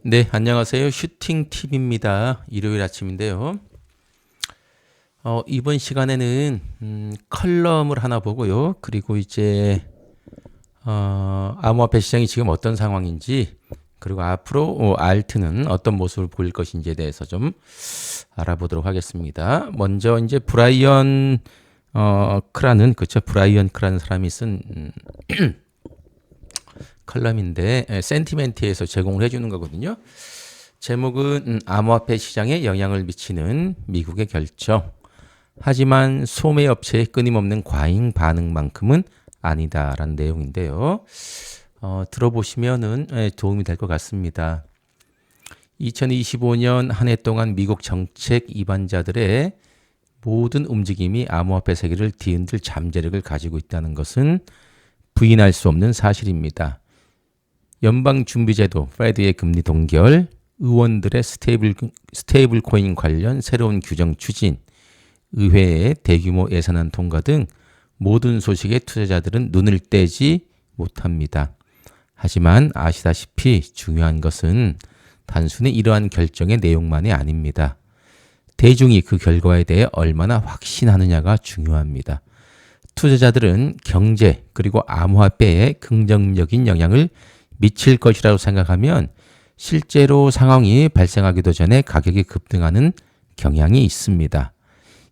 네, 안녕하세요. 슈팅TV입니다. 일요일 아침인데요. 이번 시간에는 컬럼을 하나 보고요. 그리고 이제 암호화폐 시장이 지금 어떤 상황인지, 그리고 앞으로 알트는 어떤 모습을 보일 것인지에 대해서 좀 알아보도록 하겠습니다. 먼저 이제 브라이언 크라는, 그렇죠? 브라이언 크라는 사람이 쓴 컬럼인데 센티멘트에서 제공을 해주는 거거든요. 제목은 암호화폐 시장에 영향을 미치는 미국의 결정. 하지만 소매 업체의 끊임없는 과잉 반응만큼은 아니다라는 내용인데요. 들어보시면은 도움이 될 것 같습니다. 2025년 한 해 동안 미국 정책 입안자들의 모든 움직임이 암호화폐 세계를 뒤흔들 잠재력을 가지고 있다는 것은 부인할 수 없는 사실입니다. 연방준비제도 페드의 금리 동결, 의원들의 스테이블 코인 관련 새로운 규정 추진, 의회의 대규모 예산안 통과 등 모든 소식에 투자자들은 눈을 떼지 못합니다. 하지만 아시다시피 중요한 것은 단순히 이러한 결정의 내용만이 아닙니다. 대중이 그 결과에 대해 얼마나 확신하느냐가 중요합니다. 투자자들은 경제 그리고 암호화폐에 긍정적인 영향을 미칠 것이라고 생각하면 실제로 상황이 발생하기도 전에 가격이 급등하는 경향이 있습니다.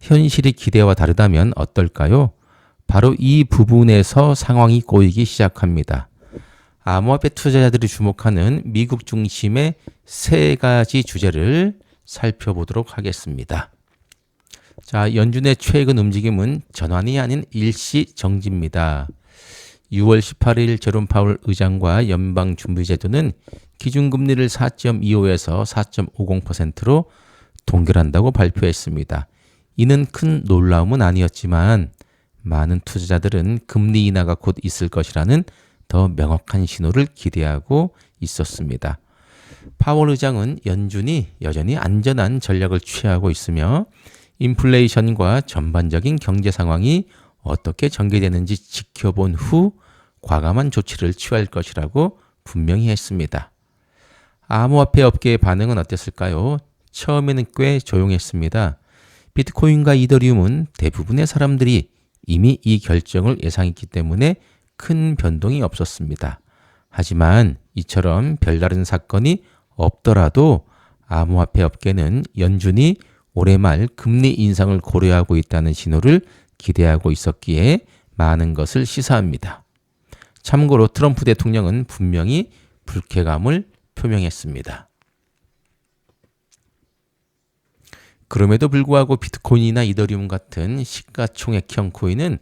현실의 기대와 다르다면 어떨까요? 바로 이 부분에서 상황이 꼬이기 시작합니다. 암호화폐 투자자들이 주목하는 미국 중심의 세 가지 주제를 살펴보도록 하겠습니다. 자, 연준의 최근 움직임은 전환이 아닌 일시 정지입니다. 6월 18일 제롬 파월 의장과 연방준비제도는 기준금리를 4.25에서 4.50%로 동결한다고 발표했습니다. 이는 큰 놀라움은 아니었지만 많은 투자자들은 금리 인하가 곧 있을 것이라는 더 명확한 신호를 기대하고 있었습니다. 파월 의장은 연준이 여전히 안전한 전략을 취하고 있으며 인플레이션과 전반적인 경제 상황이 어떻게 전개되는지 지켜본 후 과감한 조치를 취할 것이라고 분명히 했습니다. 암호화폐 업계의 반응은 어땠을까요? 처음에는 꽤 조용했습니다. 비트코인과 이더리움은 대부분의 사람들이 이미 이 결정을 예상했기 때문에 큰 변동이 없었습니다. 하지만 이처럼 별다른 사건이 없더라도 암호화폐 업계는 연준이 올해 말 금리 인상을 고려하고 있다는 신호를 기대하고 있었기에 많은 것을 시사합니다. 참고로 트럼프 대통령은 분명히 불쾌감을 표명했습니다. 그럼에도 불구하고 비트코인이나 이더리움 같은 시가총액형 코인은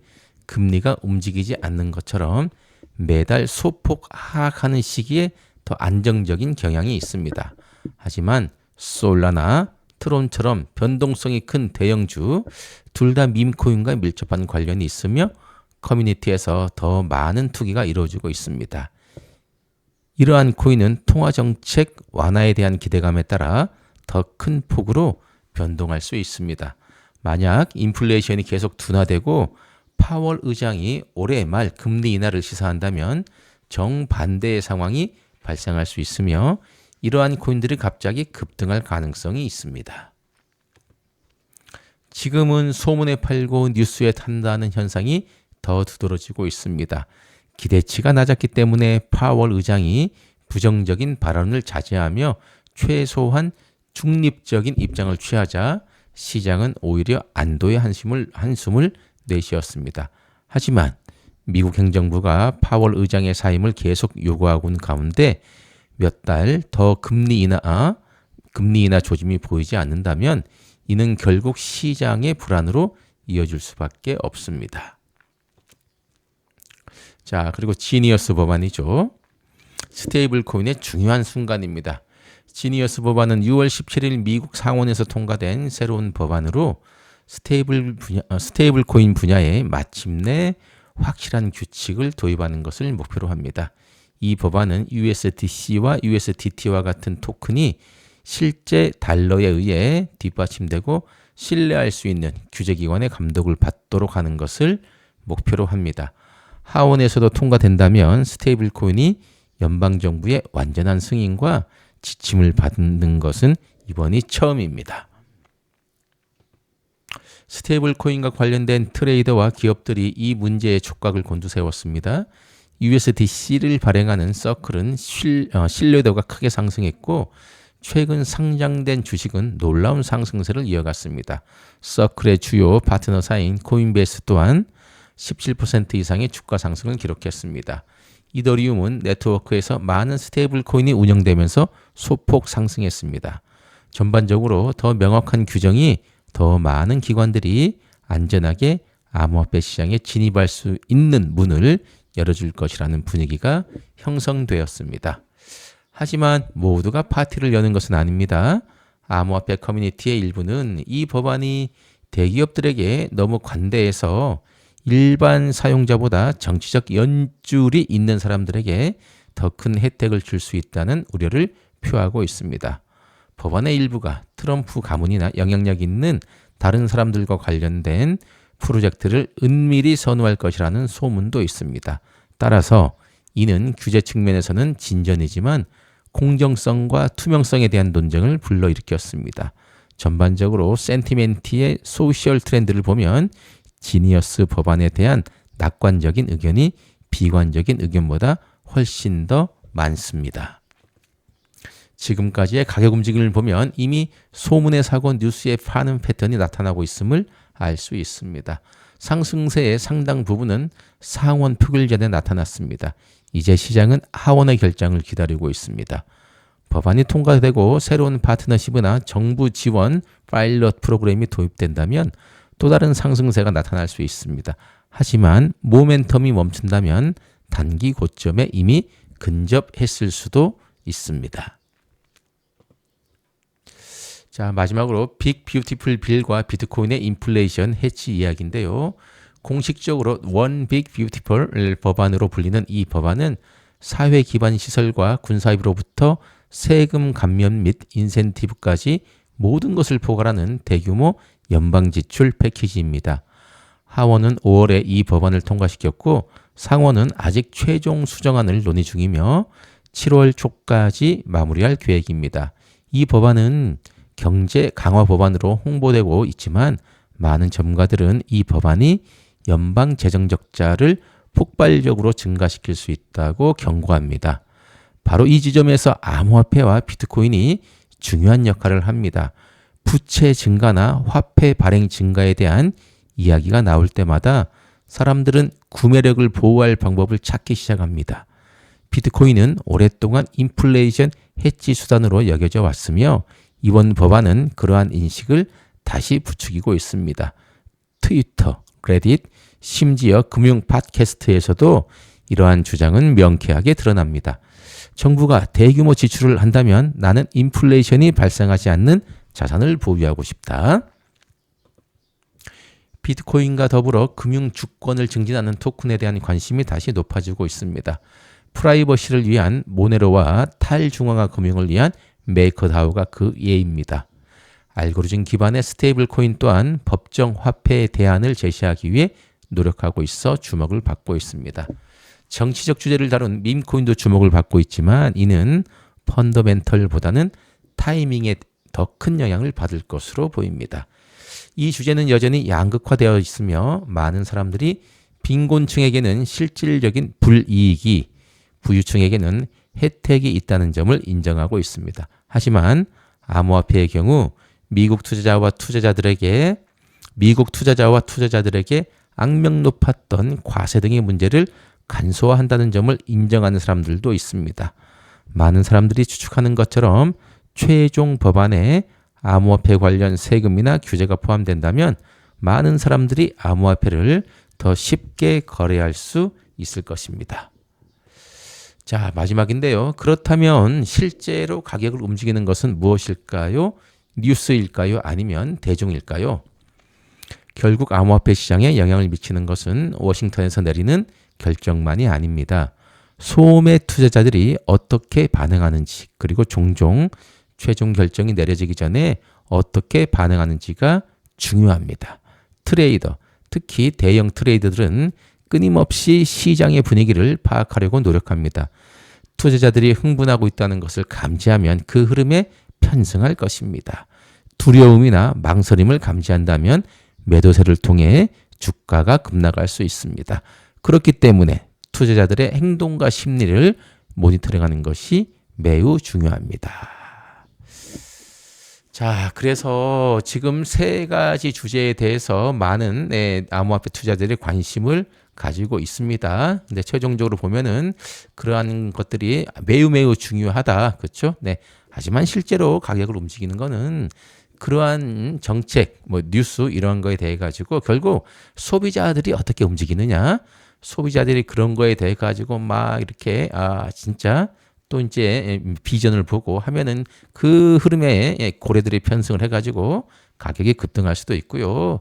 금리가 움직이지 않는 것처럼 매달 소폭 하락하는 시기에 더 안정적인 경향이 있습니다. 하지만 솔라나 트론처럼 변동성이 큰 대형주 둘 다 밈코인과 밀접한 관련이 있으며 커뮤니티에서 더 많은 투기가 이루어지고 있습니다. 이러한 코인은 통화정책 완화에 대한 기대감에 따라 더 큰 폭으로 변동할 수 있습니다. 만약 인플레이션이 계속 둔화되고 파월 의장이 올해 말 금리 인하를 시사한다면 정반대의 상황이 발생할 수 있으며 이러한 코인들이 갑자기 급등할 가능성이 있습니다. 지금은 소문에 팔고 뉴스에 탄다는 현상이 더 두드러지고 있습니다. 기대치가 낮았기 때문에 파월 의장이 부정적인 발언을 자제하며 최소한 중립적인 입장을 취하자 시장은 오히려 안도의 한숨을 내쉬었습니다. 하지만 미국 행정부가 파월 의장의 사임을 계속 요구하고 있는 가운데 몇 달 더 금리 인하 조짐이 보이지 않는다면 이는 결국 시장의 불안으로 이어질 수밖에 없습니다. 자, 그리고 지니어스 법안이죠. 스테이블 코인의 중요한 순간입니다. 지니어스 법안은 6월 17일 미국 상원에서 통과된 새로운 법안으로 스테이블 코인 분야에 마침내 확실한 규칙을 도입하는 것을 목표로 합니다. 이 법안은 USDC와 USDT와 같은 토큰이 실제 달러에 의해 뒷받침되고 신뢰할 수 있는 규제기관의 감독을 받도록 하는 것을 목표로 합니다. 하원에서도 통과된다면 스테이블 코인이 연방정부의 완전한 승인과 지침을 받는 것은 이번이 처음입니다. 스테이블 코인과 관련된 트레이더와 기업들이 이 문제에 촉각을 곤두세웠습니다. USDC를 발행하는 서클은 신뢰도가 크게 상승했고 최근 상장된 주식은 놀라운 상승세를 이어갔습니다. 서클의 주요 파트너사인 코인베이스 또한 17% 이상의 주가 상승을 기록했습니다. 이더리움은 네트워크에서 많은 스테이블 코인이 운영되면서 소폭 상승했습니다. 전반적으로 더 명확한 규정이 더 많은 기관들이 안전하게 암호화폐 시장에 진입할 수 있는 문을 열어줄 것이라는 분위기가 형성되었습니다. 하지만 모두가 파티를 여는 것은 아닙니다. 암호화폐 커뮤니티의 일부는 이 법안이 대기업들에게 너무 관대해서 일반 사용자보다 정치적 연줄이 있는 사람들에게 더 큰 혜택을 줄 수 있다는 우려를 표하고 있습니다. 법안의 일부가 트럼프 가문이나 영향력 있는 다른 사람들과 관련된 프로젝트를 은밀히 선호할 것이라는 소문도 있습니다. 따라서 이는 규제 측면에서는 진전이지만 공정성과 투명성에 대한 논쟁을 불러일으켰습니다. 전반적으로 센티멘티의 소셜 트렌드를 보면 지니어스 법안에 대한 낙관적인 의견이 비관적인 의견보다 훨씬 더 많습니다. 지금까지의 가격 움직임을 보면 이미 소문의 사고 뉴스에 파는 패턴이 나타나고 있음을 알 수 있습니다. 상승세의 상당 부분은 상원 표결 전에 나타났습니다. 이제 시장은 하원의 결정을 기다리고 있습니다. 법안이 통과되고 새로운 파트너십이나 정부 지원 파일럿 프로그램이 도입된다면 또 다른 상승세가 나타날 수 있습니다. 하지만 모멘텀이 멈춘다면 단기 고점에 이미 근접했을 수도 있습니다. 자, 마지막으로 빅 뷰티풀 빌과 비트코인의 인플레이션 해치 이야기인데요. 공식적으로 원 빅 뷰티풀 법안으로 불리는 이 법안은 사회 기반 시설과 군사입으로부터 세금 감면 및 인센티브까지 모든 것을 포괄하는 대규모 연방 지출 패키지입니다. 하원은 5월에 이 법안을 통과시켰고 상원은 아직 최종 수정안을 논의 중이며 7월 초까지 마무리할 계획입니다. 이 법안은 경제 강화 법안으로 홍보되고 있지만 많은 전문가들은 이 법안이 연방 재정 적자를 폭발적으로 증가시킬 수 있다고 경고합니다. 바로 이 지점에서 암호화폐와 비트코인이 중요한 역할을 합니다. 부채 증가나 화폐 발행 증가에 대한 이야기가 나올 때마다 사람들은 구매력을 보호할 방법을 찾기 시작합니다. 비트코인은 오랫동안 인플레이션 해치 수단으로 여겨져 왔으며 이번 법안은 그러한 인식을 다시 부추기고 있습니다. 트위터, 레딧, 심지어 금융 팟캐스트에서도 이러한 주장은 명쾌하게 드러납니다. 정부가 대규모 지출을 한다면 나는 인플레이션이 발생하지 않는 자산을 보유하고 싶다. 비트코인과 더불어 금융 주권을 증진하는 토큰에 대한 관심이 다시 높아지고 있습니다. 프라이버시를 위한 모네로와 탈중앙화 금융을 위한 메이커다오가 그 예입니다. 알고리즘 기반의 스테이블 코인 또한 법정 화폐의 대안을 제시하기 위해 노력하고 있어 주목을 받고 있습니다. 정치적 주제를 다룬 밈코인도 주목을 받고 있지만 이는 펀더멘털보다는 타이밍에 더 큰 영향을 받을 것으로 보입니다. 이 주제는 여전히 양극화되어 있으며 많은 사람들이 빈곤층에게는 실질적인 불이익이, 부유층에게는 혜택이 있다는 점을 인정하고 있습니다. 하지만 암호화폐의 경우 미국 투자자와 투자자들에게 악명 높았던 과세 등의 문제를 간소화한다는 점을 인정하는 사람들도 있습니다. 많은 사람들이 추측하는 것처럼 최종 법안에 암호화폐 관련 세금이나 규제가 포함된다면 많은 사람들이 암호화폐를 더 쉽게 거래할 수 있을 것입니다. 자, 마지막인데요. 그렇다면 실제로 가격을 움직이는 것은 무엇일까요? 뉴스일까요? 아니면 대중일까요? 결국 암호화폐 시장에 영향을 미치는 것은 워싱턴에서 내리는 결정만이 아닙니다. 소매 투자자들이 어떻게 반응하는지, 그리고 종종 최종 결정이 내려지기 전에 어떻게 반응하는지가 중요합니다. 트레이더, 특히 대형 트레이더들은 끊임없이 시장의 분위기를 파악하려고 노력합니다. 투자자들이 흥분하고 있다는 것을 감지하면 그 흐름에 편승할 것입니다. 두려움이나 망설임을 감지한다면 매도세를 통해 주가가 급락할 수 있습니다. 그렇기 때문에 투자자들의 행동과 심리를 모니터링하는 것이 매우 중요합니다. 자, 그래서 지금 세 가지 주제에 대해서 많은 암호화폐 투자자들이 관심을 가지고 있습니다. 근데 최종적으로 보면은 그러한 것들이 매우 중요하다. 그렇죠? 네. 하지만 실제로 가격을 움직이는 거는 그러한 정책, 뭐 뉴스 이런 거에 대해 가지고 결국 소비자들이 어떻게 움직이느냐, 소비자들이 그런 거에 대해 가지고 막 이렇게 진짜 또 이제 비전을 보고 하면은 그 흐름에 고래들이 편승을 해가지고 가격이 급등할 수도 있고요.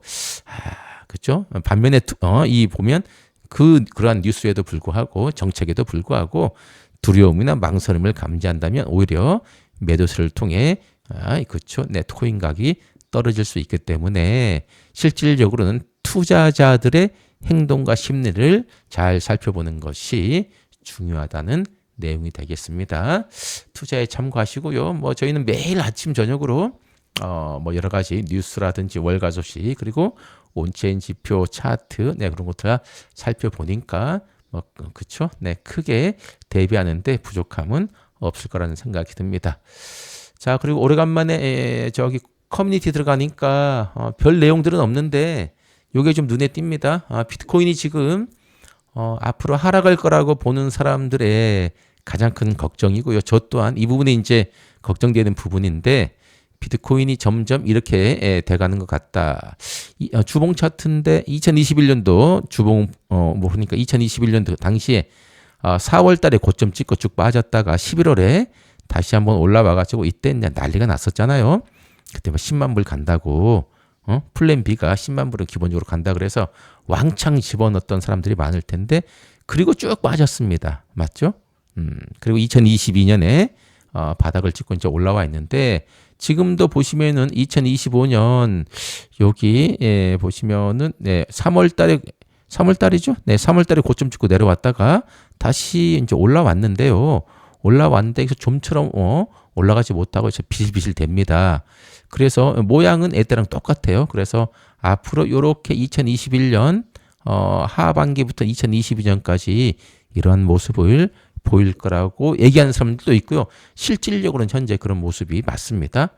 그렇죠? 반면에 이 보면 그러한 뉴스에도 불구하고 정책에도 불구하고 두려움이나 망설임을 감지한다면 오히려 매도세를 통해 그렇죠. 코인 가격이 떨어질 수 있기 때문에 실질적으로는 투자자들의 행동과 심리를 잘 살펴보는 것이 중요하다는 내용이 되겠습니다. 투자에 참고하시고요. 뭐 저희는 매일 아침 저녁으로 뭐 여러 가지 뉴스라든지 월가 소식 그리고 온체인 지표 차트 그런 것들 살펴보니까 뭐 그렇죠. 크게 대비하는데 부족함은 없을 거라는 생각이 듭니다. 자, 그리고 오래간만에 저기 커뮤니티 들어가니까 별 내용들은 없는데 요게 좀 눈에 띕니다. 비트코인이 지금 앞으로 하락할 거라고 보는 사람들의 가장 큰 걱정이고요. 저 또한 이 부분이 이제 걱정되는 부분인데 비트코인이 점점 이렇게 돼가는 것 같다. 주봉 차트인데 2021년도 주봉 보니까 2021년도 당시에 4월 달에 고점 찍고 쭉 빠졌다가 11월에 다시 한번 올라와가지고 이때 난리가 났었잖아요. 그때 뭐 10만 불 간다고 플랜 B가 10만 불은 기본적으로 간다 그래서 왕창 집어넣었던 사람들이 많을 텐데 그리고 쭉 빠졌습니다. 맞죠? 그리고 2022년에 바닥을 찍고 이제 올라와 있는데 지금도 보시면은 2025년 여기 보시면은 3월 달이죠? 3월 달에 고점 찍고 내려왔다가 다시 이제 올라왔는데요. 올라왔는데 좀처럼 올라가지 못하고 비실비실 됩니다. 그래서 모양은 애때랑 똑같아요. 그래서 앞으로 이렇게 2021년 하반기부터 2022년까지 이러한 모습을 보일 거라고 얘기하는 사람들도 있고요. 실질적으로는 현재 그런 모습이 맞습니다.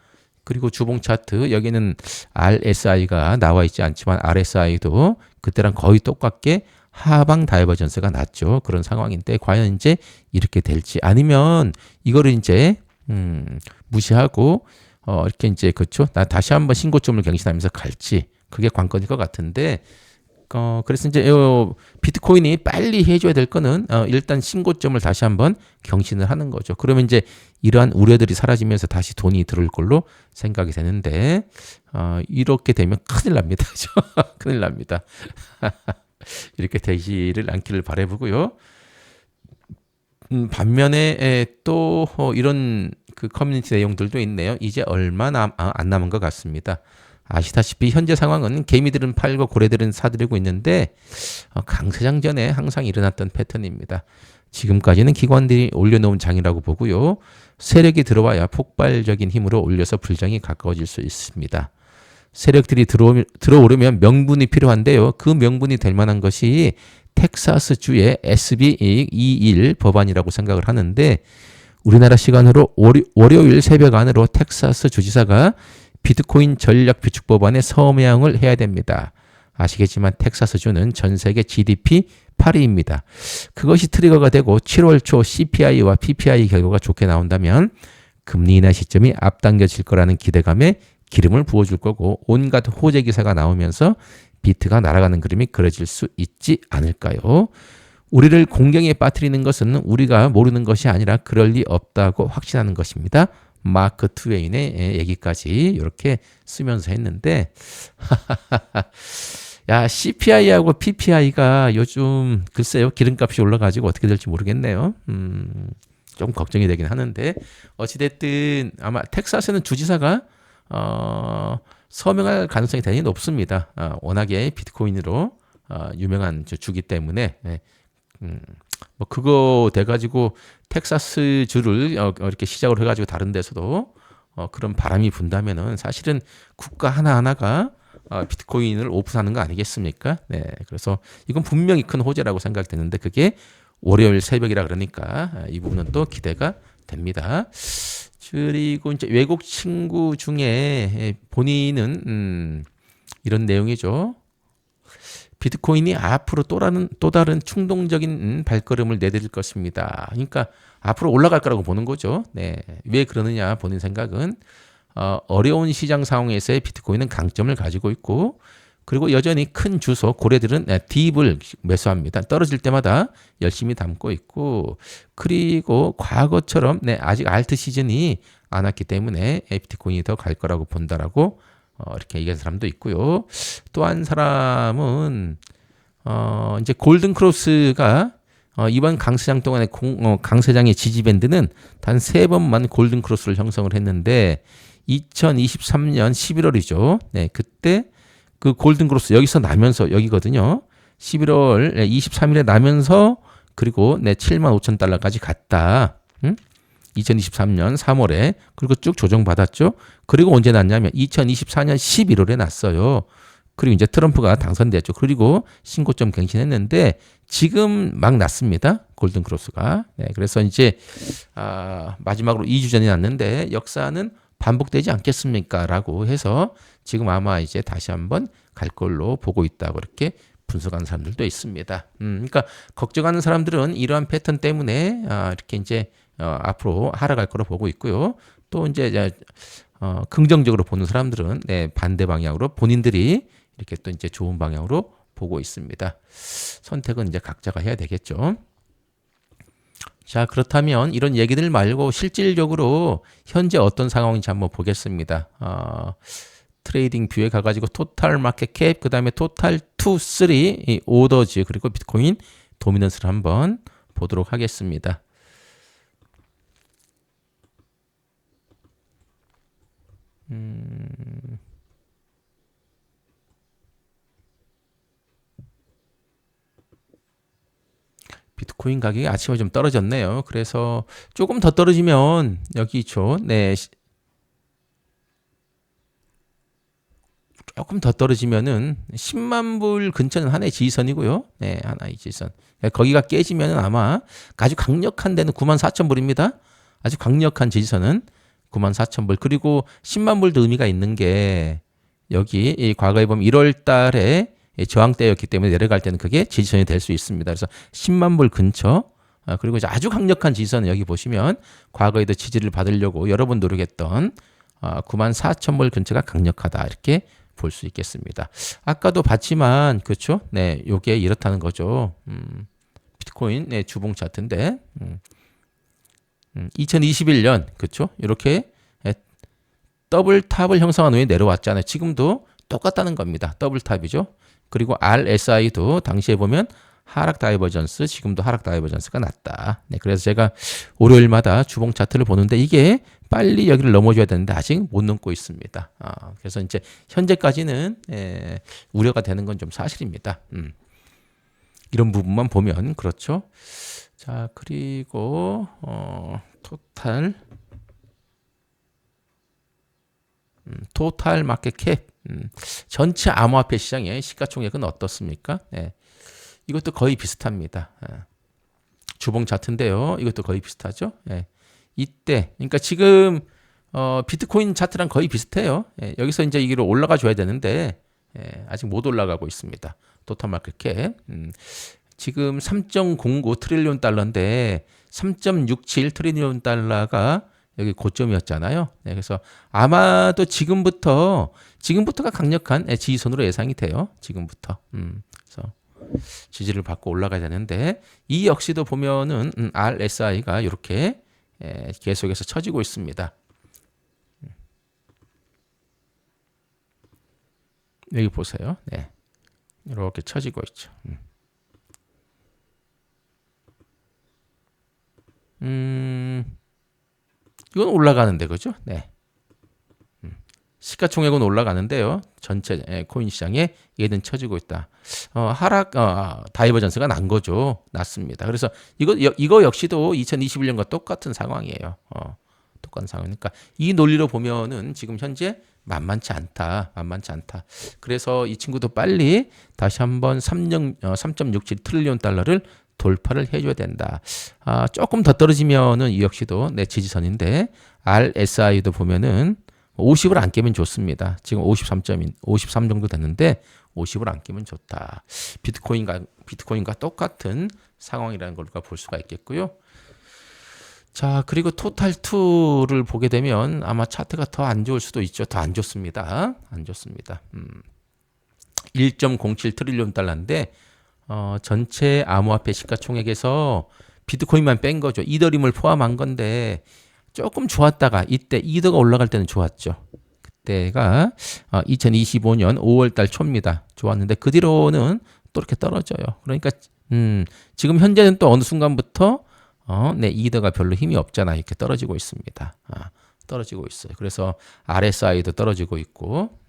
그리고 주봉 차트 여기는 RSI가 나와 있지 않지만 RSI도 그때랑 거의 똑같게 하방 다이버전스가 났죠. 그런 상황인데 과연 이제 이렇게 될지 아니면 이거를 이제 무시하고 이렇게 이제 그렇죠. 나 다시 한번 신고점을 경신하면서 갈지 그게 관건일 것 같은데 그래서 이제 비트코인이 빨리 해줘야 될 거는 일단 신고점을 다시 한번 경신을 하는 거죠. 그러면 이제 이러한 우려들이 사라지면서 다시 돈이 들어올 걸로 생각이 되는데 이렇게 되면 큰일 납니다. 큰일 납니다. 이렇게 되지를 않기를 바라보고요. 반면에 또 이런 그 커뮤니티 내용들도 있네요. 이제 얼마 안 남은 것 같습니다. 아시다시피 현재 상황은 개미들은 팔고 고래들은 사들이고 있는데 강세장전에 항상 일어났던 패턴입니다. 지금까지는 기관들이 올려놓은 장이라고 보고요. 세력이 들어와야 폭발적인 힘으로 올려서 불장이 가까워질 수 있습니다. 세력들이 들어오려면 명분이 필요한데요. 그 명분이 될 만한 것이 텍사스주의 SB 21 법안이라고 생각을 하는데 우리나라 시간으로 월요일 새벽 안으로 텍사스 주지사가 비트코인 전략 비축 법안에 서명을 해야 됩니다. 아시겠지만 텍사스주는 전 세계 GDP 8위입니다. 그것이 트리거가 되고 7월 초 CPI와 PPI 결과가 좋게 나온다면 금리 인하 시점이 앞당겨질 거라는 기대감에 기름을 부어줄 거고 온갖 호재 기사가 나오면서 비트가 날아가는 그림이 그려질 수 있지 않을까요? 우리를 공경에 빠뜨리는 것은 우리가 모르는 것이 아니라 그럴 리 없다고 확신하는 것입니다. 마크 트웨인의 얘기까지 이렇게 쓰면서 했는데 야 CPI하고 PPI가 요즘 글쎄요 기름값이 올라가지고 어떻게 될지 모르겠네요. 좀 걱정이 되긴 하는데 어찌됐든 아마 텍사스는 주지사가 서명할 가능성이 대단히 높습니다. 워낙에 비트코인으로 유명한 주기 때문에 뭐 그거 돼가지고 텍사스 주를 이렇게 시작을 해가지고 다른 데서도 그런 바람이 분다면은 사실은 국가 하나하나가 비트코인을 오픈하는 거 아니겠습니까? 네, 그래서 이건 분명히 큰 호재라고 생각되는데 그게 월요일 새벽이라 그러니까 이 부분은 또 기대가 됩니다. 그리고 이제 외국 친구 중에 본인은 이런 내용이죠. 비트코인이 앞으로 또 다른 충동적인 발걸음을 내디딜 것입니다. 그러니까 앞으로 올라갈 거라고 보는 거죠. 네. 왜 그러느냐 본인 생각은 어려운 시장 상황에서의 비트코인은 강점을 가지고 있고 그리고 여전히 큰 주소 고래들은 딥을 매수합니다. 떨어질 때마다 열심히 담고 있고 그리고 과거처럼 아직 알트 시즌이 안 왔기 때문에 비트코인이 더 갈 거라고 본다라고 이렇게 얘기하는 사람도 있고요. 또 한 사람은 이제 골든 크로스가 이번 강세장 동안에 강세장의 지지 밴드는 단 3번만 골든 크로스를 형성을 했는데 2023년 11월이죠. 네, 그때 그 골든 크로스 여기서 나면서 여기거든요. 11월 23일에 나면서 그리고 7만 5천 달러까지 갔다. 2023년 3월에 그리고 쭉 조정받았죠. 그리고 언제 났냐면 2024년 11월에 났어요. 그리고 이제 트럼프가 당선됐죠. 그리고 신고점 갱신했는데 지금 막 났습니다. 골든 크로스가. 네, 그래서 이제 마지막으로 2주 전에 났는데 역사는 반복되지 않겠습니까? 라고 해서 지금 아마 이제 다시 한번 갈 걸로 보고 있다고 이렇게 분석하는 사람들도 있습니다. 그러니까 걱정하는 사람들은 이러한 패턴 때문에 이렇게 이제 앞으로 하락할 거로 보고 있고요. 또 이제 긍정적으로 보는 사람들은 반대 방향으로 본인들이 이렇게 또 이제 좋은 방향으로 보고 있습니다. 선택은 이제 각자가 해야 되겠죠. 자, 그렇다면 이런 얘기들 말고 실질적으로 현재 어떤 상황인지 한번 보겠습니다. 트레이딩 뷰에 가가지고 토탈 마켓 캡, 그 다음에 토탈 2, 3, 이 오더즈, 그리고 비트코인 도미넌스를 한번 보도록 하겠습니다. 비트코인 가격이 아침에 좀 떨어졌네요. 그래서 조금 더 떨어지면 여기 있죠. 네, 조금 더 떨어지면은 10만 불 근처는 하나의 지지선이고요. 네, 하나의 지지선. 거기가 깨지면은 아마 아주 강력한 데는 9만 4천 불입니다. 아주 강력한 지지선은 9만 4천 불. 그리고 10만 불도 의미가 있는 게 여기 이 과거에 보면 1월 달에 저항대였기 때문에 내려갈 때는 그게 지지선이 될 수 있습니다. 그래서 10만 불 근처 그리고 이제 아주 강력한 지지선은 여기 보시면 과거에도 지지를 받으려고 여러 번 노력했던 9만 4천 불 근처가 강력하다 이렇게 볼 수 있겠습니다. 아까도 봤지만 그렇죠? 네, 요게 이렇다는 거죠. 비트코인 주봉 차트인데 2021년 그렇죠? 이렇게 더블 탑을 형성한 후에 내려왔잖아요. 지금도 똑같다는 겁니다. 더블 탑이죠. 그리고 RSI도 당시에 보면 하락 다이버전스, 지금도 하락 다이버전스가 났다. 네, 그래서 제가 월요일마다 주봉 차트를 보는데 이게 빨리 여기를 넘어줘야 되는데 아직 못 넘고 있습니다. 그래서 이제 현재까지는 우려가 되는 건 좀 사실입니다. 이런 부분만 보면 그렇죠. 자, 그리고 토탈 마켓 캡 전체 암호화폐 시장의 시가총액은 어떻습니까? 네. 이것도 거의 비슷합니다. 주봉 차트인데요. 이것도 거의 비슷하죠. 이때 그러니까 지금 비트코인 차트랑 거의 비슷해요. 여기서 이제 이기로 올라가 줘야 되는데 아직 못 올라가고 있습니다. 토탈 마켓 캡 지금 3.09 트릴리온 달러인데 3.67 트릴리온 달러가 여기 고점이었잖아요. 그래서 아마도 지금부터가 강력한 지지선으로 예상이 돼요. 지금부터. 그래서 지지를 받고 올라가야 되는데 이 역시도 보면은 RSI가 이렇게 계속해서 쳐지고 있습니다. 여기 보세요. 네. 이렇게 쳐지고 있죠. 이건 올라가는데 그죠? 네. 시가총액은 올라가는데요. 전체 코인 시장에 얘는 처지고 있다. 하락 다이버전스가 난 거죠. 났습니다. 그래서 이거 역시도 2021년과 똑같은 상황이에요. 똑같은 상황이니까 이 논리로 보면은 지금 현재 만만치 않다. 만만치 않다. 그래서 이 친구도 빨리 다시 한번 3.67 트릴리온 달러를 돌파를 해줘야 된다. 조금 더 떨어지면은 이 역시도 내 지지선인데 RSI도 보면은 50을 안 깨면 좋습니다. 지금 53 정도 됐는데 50을 안 깨면 좋다. 비트코인과 똑같은 상황이라는 걸 우리가 볼 수가 있겠고요. 자, 그리고 토탈2를 보게 되면 아마 차트가 더 안 좋을 수도 있죠. 더 안 좋습니다. 안 좋습니다. 1.07 트릴리온 달러인데 전체 암호화폐 시가총액에서 비트코인만 뺀 거죠. 이더리움을 포함한 건데 조금 좋았다가 이때 이더가 올라갈 때는 좋았죠. 그때가 2025년 5월 달 초입니다. 좋았는데 그 뒤로는 또 이렇게 떨어져요. 그러니까 지금 현재는 또 어느 순간부터 네, 이더가 별로 힘이 없잖아요. 이렇게 떨어지고 있습니다. 떨어지고 있어요. 그래서 RSI도 떨어지고 있고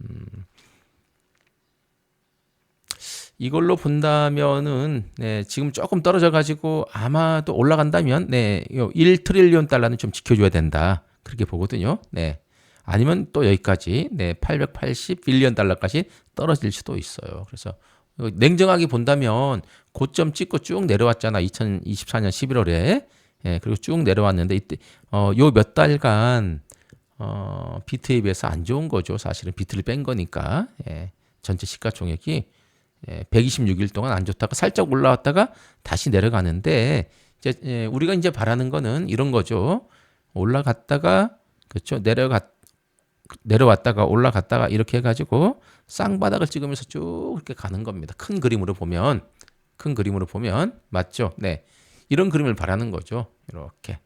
이걸로 본다면은 네, 지금 조금 떨어져 가지고 아마도 올라간다면 네, 1 트릴리온 달러는 좀 지켜줘야 된다. 그렇게 보거든요. 네. 아니면 또 여기까지 네, 880 빌리언 달러까지 떨어질 수도 있어요. 그래서 냉정하게 본다면 고점 찍고 쭉 내려왔잖아. 2024년 11월에. 예, 그리고 쭉 내려왔는데 이때 요 몇 달간 비트에 비해서 안 좋은 거죠. 사실은 비트를 뺀 거니까. 예, 전체 시가총액이 126일 동안 안 좋다가 살짝 올라왔다가 다시 내려가는데 이제 우리가 이제 바라는 거는 이런 거죠. 올라갔다가 그렇죠. 내려왔다가 올라갔다가 이렇게 해가지고 쌍바닥을 찍으면서 쭉 이렇게 가는 겁니다. 큰 그림으로 보면 맞죠? 네, 이런 그림을 바라는 거죠. 이렇게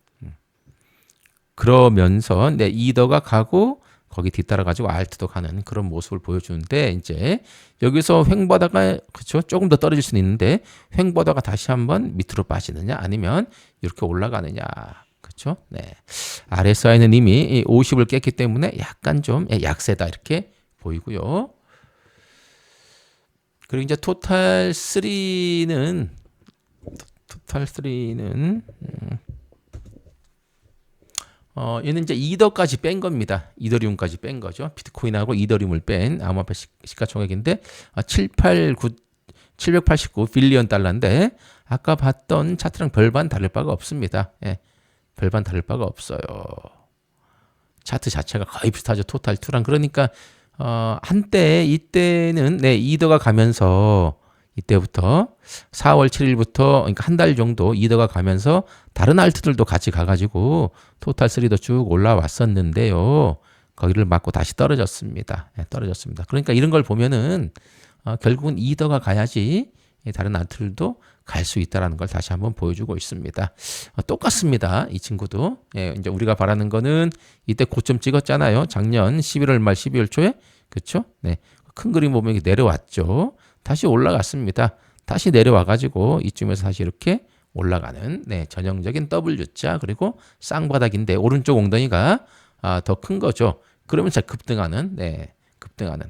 그러면서 네, 이더가 가고 거기 뒤따라 가지고 알트도 가는 그런 모습을 보여주는데 이제 여기서 횡보하다가 그렇죠? 조금 더 떨어질 수는 있는데 횡보하다가 다시 한번 밑으로 빠지느냐 아니면 이렇게 올라가느냐. 그렇죠? 네. RSI는 이미 50을 깼기 때문에 약간 좀 약세다 이렇게 보이고요. 그리고 이제 토탈 3는 얘는 이제 이더까지 뺀 겁니다. 이더리움까지 뺀 거죠. 비트코인하고 이더리움을 뺀 암호화폐 시가총액인데 789 빌리언 달러인데 아까 봤던 차트랑 별반 다를 바가 없습니다. 예, 별반 다를 바가 없어요. 차트 자체가 거의 비슷하죠. 토탈2랑. 그러니까 한때 이때는 네, 이더가 가면서 이때부터 4월 7일부터 그러니까 한 달 정도 이더가 가면서 다른 알트들도 같이 가가지고 토탈3도 쭉 올라왔었는데요. 거기를 맞고 다시 떨어졌습니다. 네, 떨어졌습니다. 그러니까 이런 걸 보면은 결국은 이더가 가야지 다른 알트들도 갈 수 있다는 걸 다시 한번 보여주고 있습니다. 똑같습니다. 이 친구도. 예, 이제 우리가 바라는 거는 이때 고점 찍었잖아요. 작년 11월 말 12월 초에. 그렇죠? 네. 큰 그림 보면 내려왔죠. 다시 올라갔습니다. 다시 내려와가지고 이쯤에서 다시 이렇게 올라가는 네, 전형적인 W자 그리고 쌍바닥인데 오른쪽 엉덩이가 더 큰 거죠. 그러면서 급등하는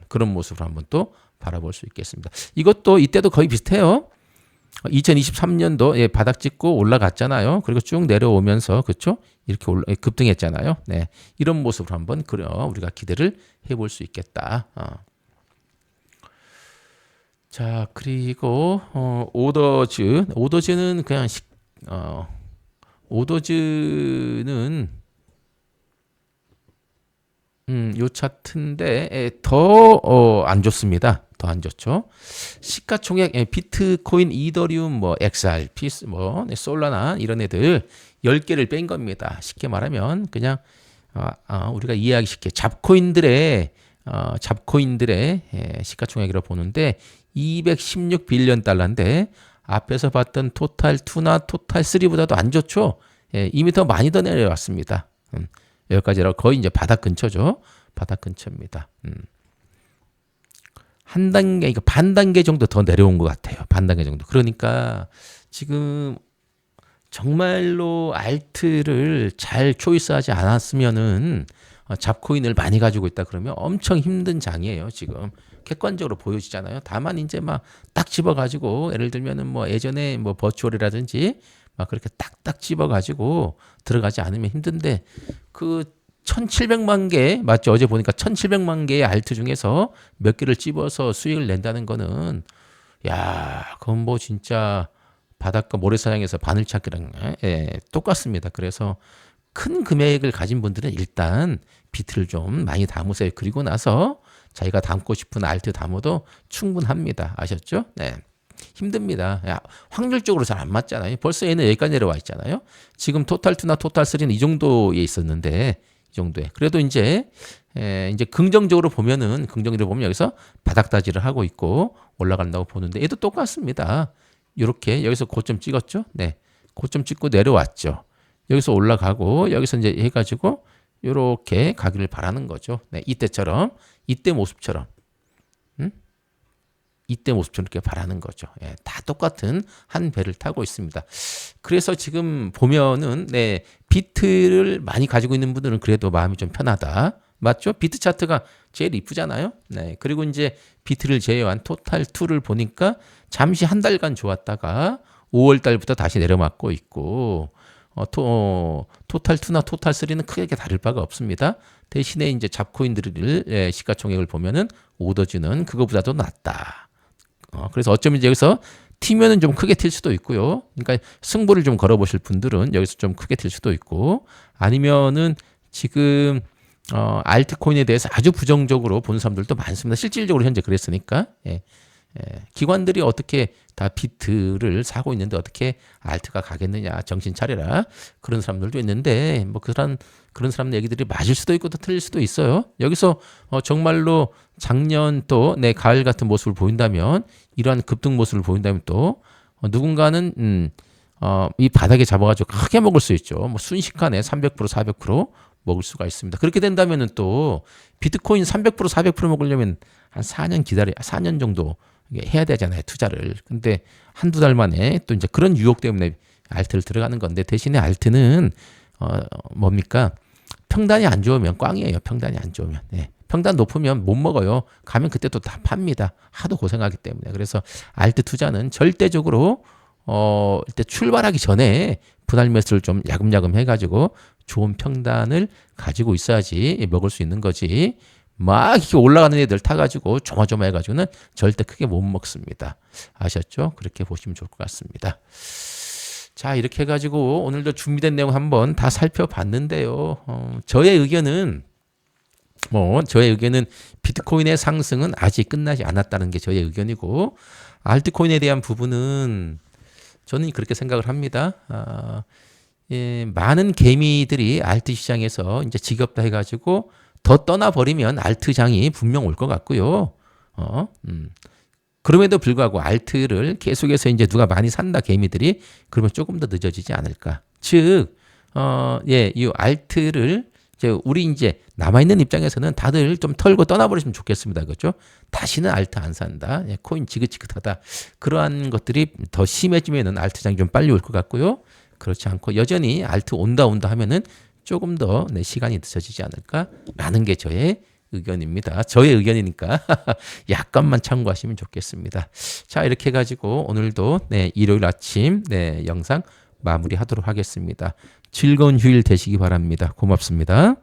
그런 모습을 한번 또 바라볼 수 있겠습니다. 이것도 이때도 거의 비슷해요. 2023년도 바닥 찍고 올라갔잖아요. 그리고 쭉 내려오면서 그렇죠? 이렇게 급등했잖아요. 네, 이런 모습을 한번 우리가 기대를 해볼 수 있겠다. 자, 그리고 오더즈는 그냥 오더즈는 요 차트인데 더 안 좋습니다. 더 안 좋죠. 시가총액 비트코인, 이더리움, 뭐 XRP, 뭐 솔라나 이런 애들 10개를 뺀 겁니다. 쉽게 말하면 그냥 우리가 이해하기 쉽게 잡코인들의 시가총액이라고 보는데 216 빌리언 달러인데 앞에서 봤던 토탈2나 토탈3보다도 안 좋죠. 이미 더 많이 더 내려왔습니다. 여기까지라고 거의 이제 바닥 근처죠. 바닥 근처입니다. 한 단계, 그러니까 반 단계 정도 더 내려온 것 같아요. 반 단계 정도. 그러니까 지금 정말로 알트를 잘 초이스하지 않았으면은 잡코인을 많이 가지고 있다 그러면 엄청 힘든 장이에요. 지금 객관적으로 보여지잖아요. 다만 이제 막 딱 집어가지고 예를 들면은 뭐 예전에 뭐 버추얼이라든지 막 그렇게 딱딱 집어가지고 들어가지 않으면 힘든데 그 1700만 개 맞죠? 어제 보니까 1700만 개의 알트 중에서 몇 개를 집어서 수익을 낸다는 거는 야, 그건 뭐 진짜 바닷가 모래사장에서 바늘찾기랑 똑같습니다. 그래서 큰 금액을 가진 분들은 일단 비트를 좀 많이 담으세요. 그리고 나서 자기가 담고 싶은 알트 담아도 충분합니다. 아셨죠? 네. 힘듭니다. 야, 확률적으로 잘 안 맞잖아요. 벌써 얘는 여기까지 내려와 있잖아요. 지금 토탈2나 토탈3는 이 정도에 있었는데 이 정도에. 그래도 이제 긍정적으로 보면 여기서 바닥다지를 하고 있고 올라간다고 보는데 얘도 똑같습니다. 이렇게 여기서 고점 찍었죠? 네. 고점 찍고 내려왔죠. 여기서 올라가고 여기서 이제 해가지고 이렇게 가기를 바라는 거죠. 네. 이때 모습처럼. 이때 모습처럼 이렇게 바라는 거죠. 예, 다 똑같은 한 배를 타고 있습니다. 그래서 지금 보면은 비트를 많이 가지고 있는 분들은 그래도 마음이 좀 편하다. 맞죠? 비트 차트가 제일 이쁘잖아요. 네. 그리고 이제 비트를 제외한 토탈2를 보니까 잠시 한 달간 좋았다가 5월 달부터 다시 내려맞고 있고 토탈2나 토탈3는 크게 다를 바가 없습니다. 대신에 이제 잡코인들을 시가총액을 보면은 오더즈는 그거보다도 낫다. 그래서 어쩌면 이제 여기서 튀면은 좀 크게 튈 수도 있고요. 그러니까 승부를 좀 걸어보실 분들은 여기서 좀 크게 튈 수도 있고 아니면은 지금 알트코인에 대해서 아주 부정적으로 보는 사람들도 많습니다. 실질적으로 현재 그랬으니까. 기관들이 어떻게 다 비트를 사고 있는데 어떻게 알트가 가겠느냐 정신 차려라 그런 사람들도 있는데 뭐 그런 사람들 얘기들이 맞을 수도 있고 또 틀릴 수도 있어요. 여기서 정말로 작년 또 가을 같은 모습을 보인다면 이러한 급등 모습을 보인다면 또 누군가는 이 바닥에 잡아가지고 크게 먹을 수 있죠. 뭐 순식간에 300% 400% 먹을 수가 있습니다. 그렇게 된다면은 또 비트코인 300% 400% 먹으려면 한 4년 정도 해야 되잖아요, 투자를. 근데 한두 달 만에 또 이제 그런 유혹 때문에 알트를 들어가는 건데 대신에 알트는 뭡니까? 평단이 안 좋으면 꽝이에요. 평단이 안 좋으면. 평단 높으면 못 먹어요. 가면 그때 또 다 팝니다. 하도 고생하기 때문에. 그래서 알트 투자는 절대적으로 일단 출발하기 전에 분할 매수를 좀 야금야금 해가지고 좋은 평단을 가지고 있어야지 먹을 수 있는 거지. 막 이렇게 올라가는 애들 타가지고 조마조마해가지고는 절대 크게 못 먹습니다. 아셨죠? 그렇게 보시면 좋을 것 같습니다. 자, 이렇게 해가지고 오늘도 준비된 내용 한번 다 살펴봤는데요. 저의 의견은 비트코인의 상승은 아직 끝나지 않았다는 게 저의 의견이고 알트코인에 대한 부분은 저는 그렇게 생각을 합니다. 많은 개미들이 알트 시장에서 이제 지겹다 해가지고 더 떠나버리면 알트장이 분명 올 것 같고요. 그럼에도 불구하고 알트를 계속해서 이제 누가 많이 산다 개미들이 그러면 조금 더 늦어지지 않을까. 즉, 이 알트를 우리 이제 남아있는 입장에서는 다들 좀 털고 떠나버리시면 좋겠습니다. 그렇죠? 다시는 알트 안 산다. 코인 지긋지긋하다. 그러한 것들이 더 심해지면은 알트장이 좀 빨리 올 것 같고요. 그렇지 않고 여전히 알트 온다 하면은 조금 더 시간이 늦어지지 않을까라는 게 저의 의견입니다. 저의 의견이니까 약간만 참고하시면 좋겠습니다. 자, 이렇게 해가지고 오늘도 일요일 아침 영상 마무리하도록 하겠습니다. 즐거운 휴일 되시기 바랍니다. 고맙습니다.